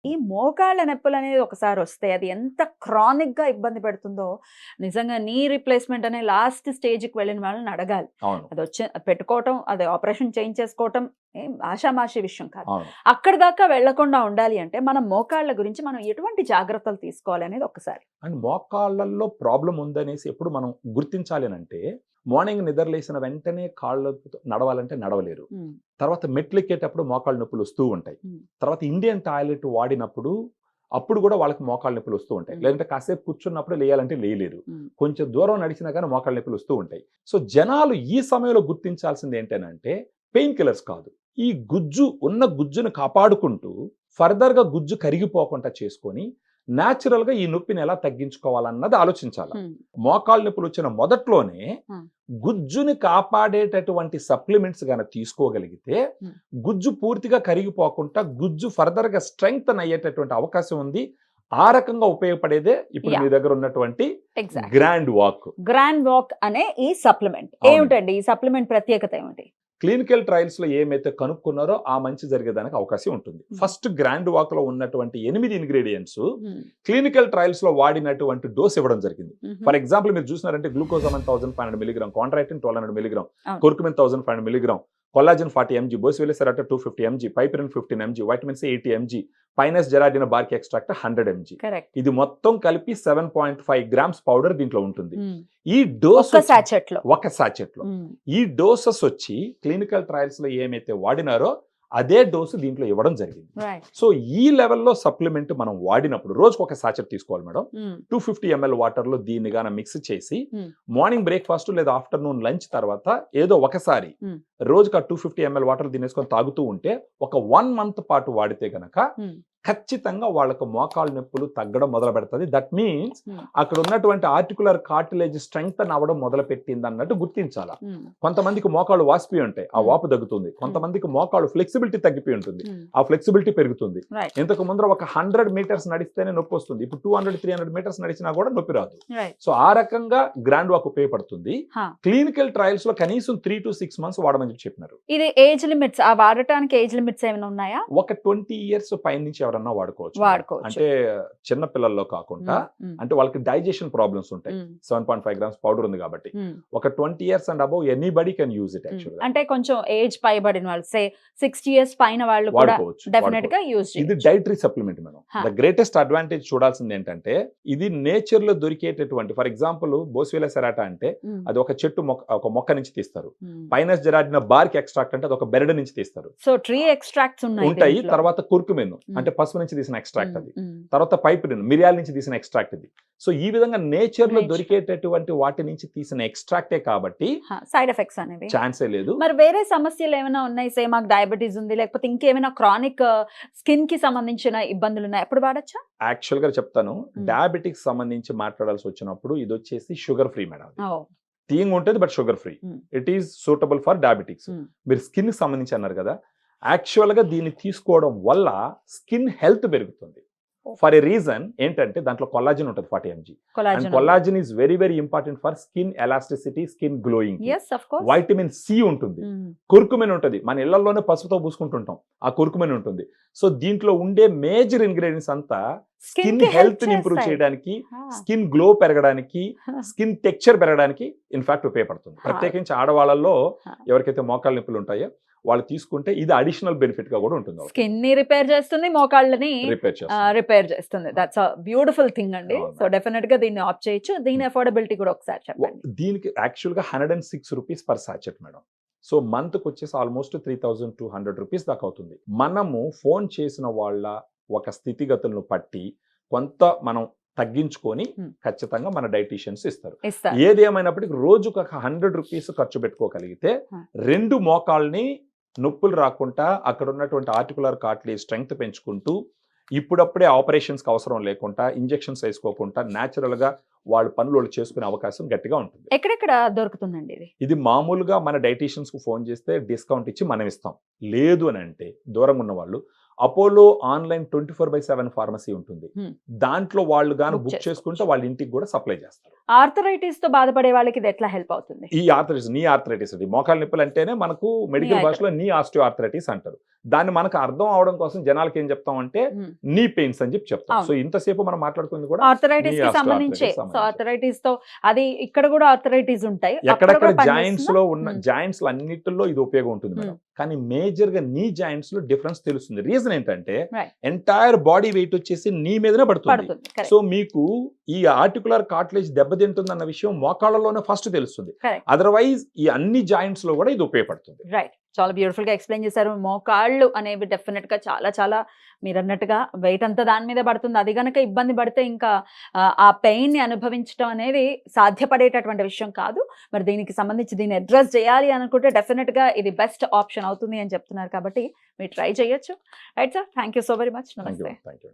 ఈ మోకాళ్ళ నొప్పులనేది ఒకసారి వస్తే అది ఎంత క్రానిక్‌గా ఇబ్బంది పెడుతుందో నిజంగా నీ రీప్లేస్‌మెంట్ అనే లాస్ట్ స్టేజ్‌కి వెళ్ళిన వాళ్ళని అడగాలి. అవును. పెట్టుకోవటం, అది ఆపరేషన్ చేయించేసుకోవటం ఏం ఆషామాషీ విషయం కాదు. అవును. అక్కడి దాకా వెళ్ళకుండా ఉండాలి అంటే మనం మోకాళ్ళ గురించి మనం ఎటువంటి జాగ్రత్తలు తీసుకోవాలి అనేది ఒకసారి. అండ్ మోకాళ్ళల్లో ప్రాబ్లమ్ ఉందనేసి ఎప్పుడు మనం గుర్తించాలి అనంటే, మార్నింగ్ నిద్రలేసిన వెంటనే కాళ్ళతో నడవాలంటే నడవలేరు. హ్మ్. తర్వాత మెట్లెక్కేటప్పుడు మోకాళ్ళ నొప్పులు వస్తూ ఉంటాయి. హ్మ్. తర్వాత ఇండియన్ టాయిలెట్ వాడినప్పుడు అప్పుడు కూడా వాళ్ళకి మోకాళ్ళ నొప్పులు వస్తూ ఉంటాయి. హ్మ్. లేదంటే కాసేపు కూర్చున్నప్పుడు లేయాలంటే లేయలేరు. హ్మ్. కొంచెం దూరం నడిచినా కానీ మోకాళ్ళ నొప్పులు వస్తూ ఉంటాయి. సో జనాలు ఈ సమయంలో గుర్తించాల్సింది ఏంటనంటే పెయిన్ కిల్లర్స్ కాదు. ఈ ఉన్న గుజ్జును కాపాడుకుంటూ ఫర్దర్‌గా గుజ్జు కరిగిపోకుండా చేసుకొని నేచురల్‌గా ఈ నొప్పిని ఎలా తగ్గించుకోవాలన్నది ఆలోచించాల. హ్మ్. మోకాళ్ళ నొప్పులు వచ్చిన మొదట్లోనే హ్మ్. గుజ్జుని కాపాడేటటువంటి సప్లిమెంట్స్ గనక తీసుకోగలిగితే హ్మ్. గుజ్జు పూర్తిగా కరిగిపోకుండా గుజ్జు ఫర్దర్‌గా స్ట్రెంగ్తెన్ అయ్యేటటువంటి అవకాశం ఉంది. ఆ రకంగా ఉపయోగపడేదే ఇప్పుడు మీ యాహ్! దగ్గర ఉన్నటువంటి exactly. Grand walk. Grand walk అనే ఈ సప్లిమెంట్. అవునండి. ఏమిటండి ఈ సప్లిమెంట్ ప్రత్యేకత ఏమిటి? క్లినికల్ ట్రయల్స్‌లో ఏమైతే కనుక్కున్నారో ఆ మంచి జరిగేదానికి అవకాశం ఉంటుంది. హ్మ్. ఫస్ట్ గ్రాండ్ వాక్‌లో ఉన్నటువంటి 8 ఇంగ్రీడియెంట్స్ హ్మ్. క్లినికల్ ట్రయల్స్‌లో వాడినటువంటి డోస్ ఇవ్వడం జరిగింది. హుహు. ఫర్ ఎగ్జాంపుల్ మీరు చూసినారంటే గ్లూకోజామిన్ 1500 మిల్లీగ్రామ్, కాంట్రాక్టిన్ 1200 మిల్లీగ్రామ్, అవును. Curcumin 1500 milligram, collagen 40 MG, boswellia serrata 250 MG, piperine 15 MG, vitamin C 80 MG, pinus gerardiana bark extract 100 MG. Correct. ఇది మొత్తం కలిపి 7.5 గ్రామ్స్ పౌడర్ దీంట్లో ఉంటుంది. హ్మ్. ఈ డోస్ ఒక్క సాచెట్‌లో. ఒక సాచెట్‌లో. హ్మ్. ఈ డోసెస్ వచ్చి క్లినికల్ ట్రయల్స్‌లో ఏమైతే వాడినారో అదే డోసు దీంట్లో ఇవ్వడం జరిగింది. రైట్. సో ఈ లెవెల్‌లో సప్లిమెంట్ మనం వాడినప్పుడు రోజుకి ఒక సాచెట్ తీసుకోవాలి మేడం. హ్మ్. 250 ఎంఎల్ వాటర్‌లో దీన్ని గాన మిక్స్ చేసి హ్మ్. మార్నింగ్ బ్రేక్‌ఫాస్ట్ లేదా ఆఫ్టర్‌నూన్ లంచ్ తర్వాత ఏదో ఒకసారి హ్మ్. రోజుకి ఆ 250 ఎంఎల్ వాటర్ దీనేసుకొని తాగుతూ ఉంటే ఒక 1 మంత్ పాటు వాడితే గనక హ్మ్. ఖచ్చితంగా వాళ్ళకు మోకాళ్ళ నొప్పులు తగ్గడం మొదలు పెడతది. దట్ మీన్స్ హ్మ్. అక్కడ ఉన్నటువంటి ఆర్టిక్యులర్ కార్టిలేజ్ స్ట్రెంగ్తెన్ అవ్వడం మొదలు పెట్టింది అన్నట్టు గుర్తించాల. హ్మ్. కొంతమందికి మోకాళ్ళు వాసిపోయి ఉంటాయి. ఆ హ్మ్. వాపు తగ్గుతుంది. కొంతమందికి మోకాళ్ళు ఫ్లెక్సిబిలిటీ తగ్గిపోయి ఉంటుంది. హ్మ్. ఆ ఫ్లెక్సిబిలిటీ పెరుగుతుంది. రైట్. ఇంతకు ముందర ఒక 100 మీటర్స్ నడిస్తేనే నొప్పి వస్తుంది. ఇప్పుడు 200, 300 మీటర్స్ నడిచినా కూడా నొప్పి రాదు. రైట్. సో ఆ రకంగా గ్రాండ్ వాక్ ఉపయోగపడుతుంది. హా! క్లినికల్ ట్రయల్స్ లో కనీసం 3 to 6 మంత్స్ వాడమని చెప్పినారు. ఇది ఏజ్ లిమిట్స్ వాడటానికి ఏజ్ లిమిట్స్ ఏమైనా ఉన్నాయా? ఒక 20 ఇయర్స్ పైనుంచి ఎవరన్నా వాడుకోవచ్చు. వాడుకోవచ్చు. అంటే చిన్న పిల్లల్లో కాకుండా హ్మ్. హ్మ్. అంటే వాళ్ళకి డైజెషన్ ప్రాబ్లమ్స్ ఉంటాయి. హ్మ్. 7.5 గ్రామ్స్ పౌడర్ ఉంది కాబట్టి. హ్మ్. ఒక 20 years and above anybody can use it హ్మ్. యాక్చువల్‌గా. అంటే కొంచెం ఏజ్ పైబడిన వాళ్ళు 60 ఇయర్స్ పైన వాళ్ళు కూడా వాడుకోవచ్చు. డెఫినిట్‌గా యూజ్ ఇది చేయొచ్చు. Dietary supplement madam. హా! ద గ్రేటెస్ట్ అడ్వాంటేజ్ చూడాల్సింది ఏంటంటే ఇది నేచర్ లో దొరికేటటువంటి ఫర్ ఎగ్జాంపుల్ బోసివిలా సెరాటా అంటే హ్మ్. అది ఒక చెట్టు ఒక మొక్క నుంచి తీస్తారు. హ్మ్. పైనస్ జెరాడినా బార్క్ ఎక్స్ట్రాక్ట్ అంటే అది ఒక బెరడు నుంచి తీస్తారు. సో ట్రీ ఎక్స్ట్రాక్ట్స్ ఉన్నాయి ఉంటాయి. దీంట్లో. తర్వాత కుర్కుమిన్ హ్మ్. అంటే పసుపు నుంచి తీసిన ఎక్స్ట్రాక్ట్ హ్మ్. అది. హ్మ్. తర్వాత పైపెరిన్ మిరియాల నుంచి తీసిన ఎక్స్ట్రాక్ట్ ఇది. సో ఈ విధంగా నేచర్ లో నేచర్. దొరికేటటువంటి వాటి నుంచి తీసిన ఎక్స్ట్రాక్టే కాబట్టి సైడ్ ఎఫెక్ట్స్ అనేవి. ఛాన్సే లేదు. మరి వేరే సమస్యలు ఏమైనా ఉన్నాయి? సే మాకు డయాబెటిస్ ఉంది లేకపోతే ఇంకేమైనా క్రానిక్ స్కిన్ కి సంబంధించిన ఇబ్బందులు ఉన్నాయి. అప్పుడు వాడొచ్చా? యాక్చువల్ గా చెప్తాను. హ్మ్. డయాబెటిక్స్ సంబంధించి మాట్లాడాల్సి వచ్చినప్పుడు ఇది వచ్చేసి షుగర్ ఫ్రీ మేడం. ఓహ్! తీయంగా ఉంటుంది బట్ షుగర్ ఫ్రీ. హ్మ్. It is suitable for diabetics. హ్మ్. మీరు స్కిన్ కి సంబంధించి అన్నారు కదా. యాక్చువల్ గా దీన్ని తీసుకోవడం వల్ల స్కిన్ హెల్త్ పెరుగుతుంది. ఫర్ ఎ రీజన్ ఏంటంటే దాంట్లో కొల్లాజెన్ ఉంటుంది 40 ఎంజీ. అండ్ కొల్లాజెన్ ఉంది. Collagen is very very important for skin elasticity, skin glowing. Yes of course. Vitamin C ఉంటుంది. హ్మ్. కుర్కుమిన్ ఉంటుంది. మన ఇళ్లలోనే పసుపుతో పూసుకుంటుంటాం. ఆ కుర్కుమిన్ ఉంటుంది. సో దీంట్లో ఉండే మేజర్ ఇంగ్రీడియెంట్స్ అంతా స్కిన్ స్కిన్ కి హెల్ప్ హెల్త్ ని ఇంప్రూవ్ చేస్తాయి. చేయడానికి, ఆ! స్కిన్ గ్లో పెరగడానికి, స్కిన్ టెక్స్చర్ పెరగడానికి ఇన్ఫాక్ట్ ఉపయోగపడుతుంది. ప్రత్యేకించి ఆడవాళ్ళలో ఎవరికైతే మోకాళ్ళ నొప్పులు ఉంటాయో వాళ్ళు తీసుకుంటే ఇది అడిషనల్ బెనిఫిట్ గా కూడా ఉంటుంది. స్కిన్ ని రిపేర్ చేస్తుంది, మోకాళ్ళని రిపేర్ చేస్తుంది. రిపేర్ చేస్తుంది. దట్స్ అ బ్యూటిఫుల్ థింగ్ అండి. అవును. సో డెఫినిట్ గా దీన్ని ఆప్ట్ చేయొచ్చు. దీని అఫోర్డబిలిటీ కూడా ఒకసారి చెప్పండి. దీనికి యాక్చువల్ గా 106 rupees per sachet madam. So month కి వచ్చేసి ఆల్మోస్ట్ 3200 రూపీస్ దాకా అవుతుంది. మనము ఫోన్ చేసిన వాళ్ళ ఒక స్థితిగతులను పట్టి కొంత మనం తగ్గించుకొని హ్మ్. ఖచ్చితంగా మన డైటీషియన్స్ ఇస్తారు. ఇస్తారు. ఏది ఏమైనప్పటికీ రోజుకు ఒక 100 రూపీస్ ఖర్చు పెట్టుకోగలిగితే హ్మ్. 2 మోకాల్ని నొప్పులు రాకుండా అక్కడ ఉన్నటువంటి ఆర్టికులర్ కార్టిలేజ్ స్ట్రెంగ్త్ పెంచుకుంటూ ఇప్పుడప్పుడే ఆపరేషన్స్కి అవసరం లేకుండా ఇంజెక్షన్స్ వేసుకోకుండా న్యాచురల్గా వాళ్ళ పనులు వాళ్ళు చేసుకునే అవకాశం గట్టిగా ఉంటుంది. ఎక్కడెక్కడ దొరుకుతుందండి ఇది? ఇది మామూలుగా మన డైటీషియన్స్‌కు ఫోన్ చేస్తే డిస్కౌంట్ ఇచ్చి మనం ఇస్తాం. లేదు అని అంటే దూరంగా ఉన్న వాళ్ళు అపోలో ఆన్లైన్ 24/7 ఫార్మసీ ఉంటుంది. Hmm. దాంట్లో వాళ్ళు గాను Book బుక్ చేసుకోవచ్చు. చేసుకుంటే వాళ్ళ ఇంటికి కూడా సప్లై చేస్తారు. ఆర్థరైటిస్ తో బాధపడే వాళ్ళకి ఇది ఎట్లా హెల్ప్ అవుతుంది? ఈ ఆర్థరైటిస్, నీ ఆర్థరైటిస్ అది మోకాళ్ళ నొప్పులు అంటేనే మనకు మెడికల్ Knee భాషలో నీ ఆస్టియో ఆర్థరైటిస్ అంటారు. దాన్ని మనకు అర్థం అవడం కోసం జనాలకి ఏం చెప్తాం అంటే Hmm. నీ పెయిన్స్ అని చెప్పి చెప్తాం. అవును. సో ఇంతసేపు మనం మాట్లాడుకుంది కూడా ఆర్థరైటిస్ knee కి osteoarthritis సంబంధించే. సో సంబంధించి. ఆర్థరైటిస్ తో అది ఇక్కడ కూడా ఆర్థరైటిస్ ఉంటాయి. అక్కడ ఎక్కడెక్కడ కూడా జాయింట్స్ పనిచేస్తుందా? లో ఉన్న Hmm. జాయింట్స్ అన్నిటిలో ఇది ఉపయోగం ఉంటుంది మేడం. కానీ మేజర్ గా నీ జాయింట్స్ లో డిఫరెన్స్ తెలుస్తుంది. రీజన్ ఏంటంటే Right. ఎంటైర్ బాడీ వెయిట్ వచ్చేసి నీ మీదనే పడుతుంది. పడుతుంది. Correct. సో మీకు ఈ ఆర్టికులర్ కార్టిలేజ్ దెబ్బతింటుంది అన్న విషయం మోకాళ్ళలోనే ఫస్ట్ తెలుస్తుంది. Correct. అదర్వైజ్ ఈ అన్ని జాయింట్స్ లో కూడా ఇది ఉపయోగపడుతుంది. రైట్. చాలా బ్యూటిఫుల్ గా ఎక్స్ప్లెయిన్ చేశారు. మోకాళ్ళు అనేవి డెఫినెట్ గా చాలా చాలా మీరు అన్నట్టుగా వెయిట్ అంతా దాని మీద పడుతుంది. అది గనక ఇబ్బంది పడితే ఇంకా ఆ పెయిన్ ని అనుభవించడం అనేది సాధ్యపడేటటువంటి విషయం కాదు. మరి దీనికి సంబంధించి దీన్ని అడ్రస్ చేయాలి అనుకుంటే డెఫినెట్ గా ఇది బెస్ట్ ఆప్షన్ అవుతుంది అని చెప్తున్నారు కాబట్టి మీరు ట్రై చేయొచ్చు. Right sir, thank you so very much. Thank you. నమస్తే. Thank you.